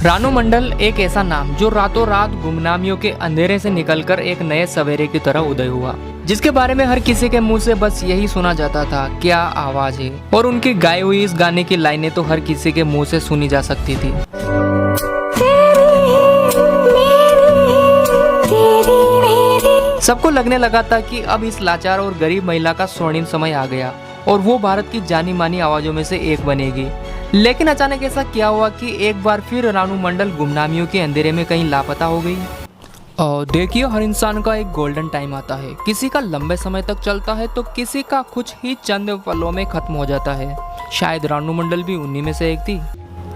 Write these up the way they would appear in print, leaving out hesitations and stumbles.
रानू मंडल एक ऐसा नाम जो रातों रात गुमनामियों के अंधेरे से निकलकर एक नए सवेरे की तरह उदय हुआ, जिसके बारे में हर किसी के मुंह से बस यही सुना जाता था, क्या आवाज है। और उनकी गाई हुई इस गाने की लाइनें तो हर किसी के मुंह से सुनी जा सकती थी। सबको लगने लगा था कि अब इस लाचार और गरीब महिला का स्वर्णिम समय आ गया और वो भारत की जानी मानी आवाजों में से एक बनेगी। लेकिन अचानक ऐसा क्या हुआ कि एक बार फिर रानू मंडल गुमनामियों के अंधेरे में कहीं लापता हो गई। और देखिए, हर इंसान का एक गोल्डन टाइम आता है, किसी का लंबे समय तक चलता है तो किसी का कुछ ही चंद पलों में खत्म हो जाता है। शायद रानू मंडल भी उन्हीं में से एक थी।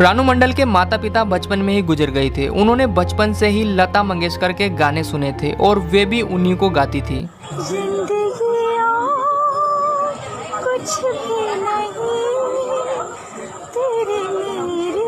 रानू मंडल के माता पिता बचपन में ही गुजर गए थे। उन्होंने बचपन से ही लता मंगेशकर के गाने सुने थे और वे भी उन्हीं को गाती थी। कुछ भी नहीं, तेरे मेरी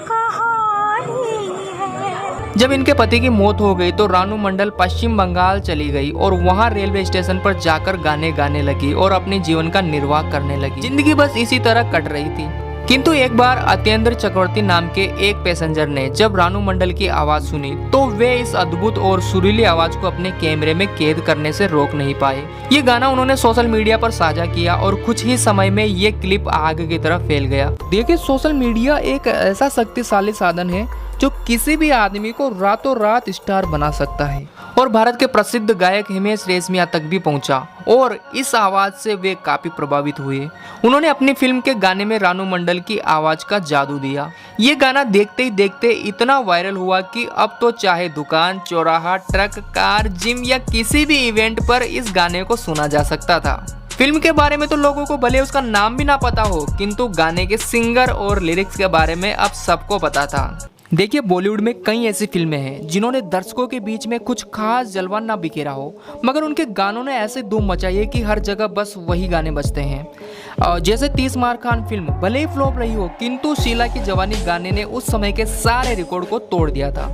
कहानी है। जब इनके पति की मौत हो गई तो रानू मंडल पश्चिम बंगाल चली गई और वहां रेलवे स्टेशन पर जाकर गाने गाने लगी और अपने जीवन का निर्वाह करने लगी। जिंदगी बस इसी तरह कट रही थी। किंतु एक बार अत्येंद्र चक्रवर्ती नाम के एक पैसेंजर ने जब रानू मंडल की आवाज सुनी तो वे इस अद्भुत और सुरीली आवाज को अपने कैमरे में कैद करने से रोक नहीं पाए। ये गाना उन्होंने सोशल मीडिया पर साझा किया और कुछ ही समय में ये क्लिप आग की तरह फैल गया। देखिए, सोशल मीडिया एक ऐसा शक्तिशाली साधन है जो किसी भी आदमी को रातों रात स्टार बना सकता है और भारत के प्रसिद्ध गायक हिमेश रेशमिया तक भी पहुंचा और इस आवाज से वे काफी प्रभावित हुए। उन्होंने अपनी फिल्म के गाने में रानू मंडल की आवाज का जादू दिया। ये गाना देखते ही देखते इतना वायरल हुआ कि अब तो चाहे दुकान, चौराहा, ट्रक, कार, जिम या किसी भी इवेंट पर इस गाने को सुना जा सकता था। फिल्म के बारे में तो लोगों को भले उसका नाम भी ना पता हो, किंतु गाने के सिंगर और लिरिक्स के बारे में अब सबको पता था। देखिए, बॉलीवुड में कई ऐसी फिल्में हैं जिन्होंने दर्शकों के बीच में कुछ खास जलवा ना बिखेरा हो, मगर उनके गानों ने ऐसे धूम मचाई है कि हर जगह बस वही गाने बजते हैं। जैसे 30 मार खान फिल्म भले ही फ्लॉप रही हो, किंतु शीला की जवानी गाने ने उस समय के सारे रिकॉर्ड को तोड़ दिया था।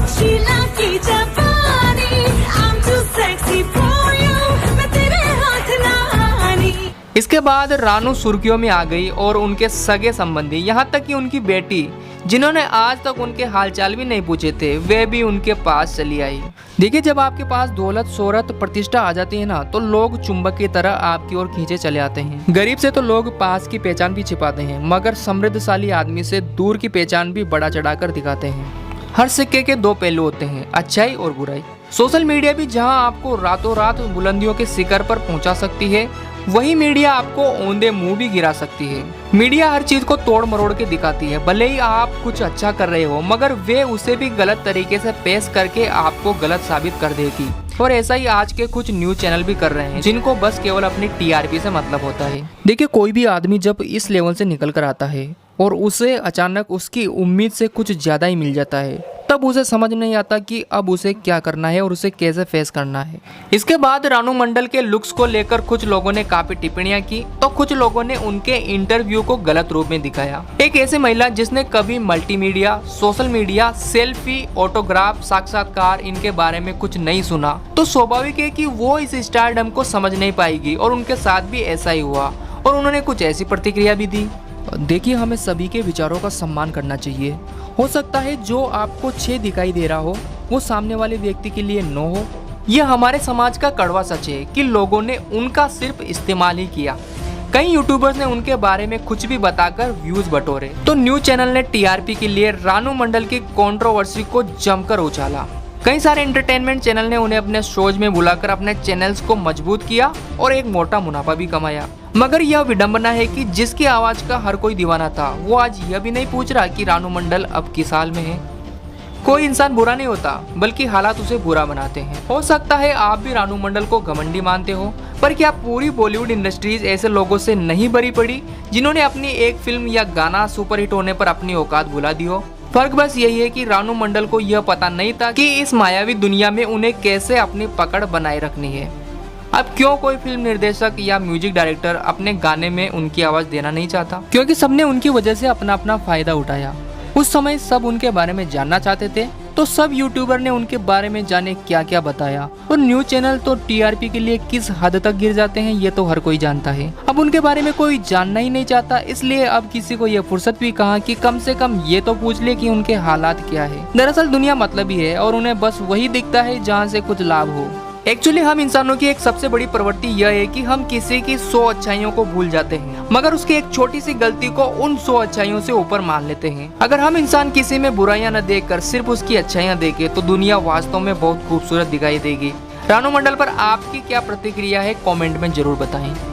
शीला की जवानी, I'm too sexy for you, मैं तेरे हाथ ना आनी। इसके बाद रानू सुर्खियों में आ गई और उनके सगे संबंधी, यहाँ तक कि उनकी बेटी जिन्होंने आज तक उनके हालचाल भी नहीं पूछे थे, वे भी उनके पास चली आई। देखिए, जब आपके पास दौलत, शोहरत, प्रतिष्ठा आ जाती है ना, तो लोग चुंबक की तरह आपकी ओर खींचे चले आते हैं। गरीब से तो लोग पास की पहचान भी छिपाते हैं, मगर समृद्धशाली आदमी से दूर की पहचान भी बड़ा चढ़ाकर दिखाते हैं। हर सिक्के के दो पहलू होते हैं, अच्छाई और बुराई। सोशल मीडिया भी जहां आपको रातों रात बुलंदियों के शिखर पर पहुंचा सकती है, वही मीडिया आपको औंधे मुंह भी गिरा सकती है। मीडिया हर चीज को तोड़ मरोड़ के दिखाती है। भले ही आप कुछ अच्छा कर रहे हो, मगर वे उसे भी गलत तरीके से पेश करके आपको गलत साबित कर देगी। और ऐसा ही आज के कुछ न्यूज चैनल भी कर रहे हैं, जिनको बस केवल अपनी टीआरपी से मतलब होता है। देखिए, कोई भी आदमी जब इस लेवल से निकल कर आता है और उसे अचानक उसकी उम्मीद से कुछ ज्यादा ही मिल जाता है, तब उसे समझ नहीं आता कि अब उसे क्या करना है और उसे कैसे फेस करना है। इसके बाद रानू मंडल के लुक्स को लेकर कुछ लोगों ने काफी टिप्पणियां की, तो कुछ लोगों ने उनके इंटरव्यू को गलत रूप में दिखाया। एक ऐसी महिला जिसने कभी multimedia, social media, selfie, autograph, साक्षात्कार इनके बारे में कुछ नहीं सुना, तो स्वाभाविक है कि वो इस स्टारडम को समझ नहीं पाएगी। और उनके साथ भी ऐसा ही हुआ और उन्होंने कुछ ऐसी प्रतिक्रिया भी दी। देखिए, हमें सभी के विचारों का सम्मान करना चाहिए। हो सकता है जो आपको 6 दिखाई दे रहा हो वो सामने वाले व्यक्ति के लिए 9 हो। यह हमारे समाज का कड़वा सच है कि लोगों ने उनका सिर्फ इस्तेमाल ही किया। कई यूट्यूबर्स ने उनके बारे में कुछ भी बताकर व्यूज बटोरे, तो न्यूज चैनल ने टीआरपी के लिए रानू मंडल की कंट्रोवर्सी को जमकर उछाला। कई सारे एंटरटेनमेंट चैनल ने उन्हें अपने शोज में बुलाकर अपने चैनल्स को मजबूत किया और एक मोटा मुनाफा भी कमाया। मगर यह विडंबना है कि जिसकी आवाज का हर कोई दीवाना था, वो आज यह भी नहीं पूछ रहा कि रानू मंडल अब किस हाल में है। कोई इंसान बुरा नहीं होता, बल्कि हालात उसे बुरा बनाते हैं। हो सकता है आप भी रानू मंडल को घमंडी मानते हो, पर क्या पूरी बॉलीवुड इंडस्ट्रीज ऐसे लोगों से नहीं भरी पड़ी जिन्होंने अपनी एक फिल्म या गाना सुपरहिट होने पर अपनी औकात भुला दी हो? फर्क बस यही है कि रानू मंडल को यह पता नहीं था कि इस मायावी दुनिया में उन्हें कैसे अपनी पकड़ बनाए रखनी है। अब क्यों कोई फिल्म निर्देशक या म्यूजिक डायरेक्टर अपने गाने में उनकी आवाज देना नहीं चाहता? क्योंकि सबने उनकी वजह से अपना अपना फायदा उठाया। उस समय सब उनके बारे में जानना चाहते थे तो सब यूट्यूबर ने उनके बारे में जाने क्या क्या बताया और न्यूज चैनल तो टीआरपी के लिए किस हद तक गिर जाते हैं ये तो हर कोई जानता है। अब उनके बारे में कोई जानना ही नहीं चाहता, इसलिए अब किसी को ये फुर्सत भी कहाँ कि कम से कम ये तो पूछ ले कि उनके हालात क्या है। दरअसल दुनिया मतलबी है और उन्हें बस वही दिखता है जहाँ से कुछ लाभ हो। एक्चुअली हम इंसानों की एक सबसे बड़ी प्रवृत्ति यह है कि हम किसी की 100 अच्छाइयों को भूल जाते हैं, मगर उसकी एक छोटी सी गलती को उन 100 अच्छाइयों से ऊपर मान लेते हैं। अगर हम इंसान किसी में बुराइयां न देखकर सिर्फ उसकी अच्छाइयां देखें तो दुनिया वास्तव में बहुत खूबसूरत दिखाई देगी। रानू मंडल पर आपकी क्या प्रतिक्रिया है, कमेंट में जरूर बताएं।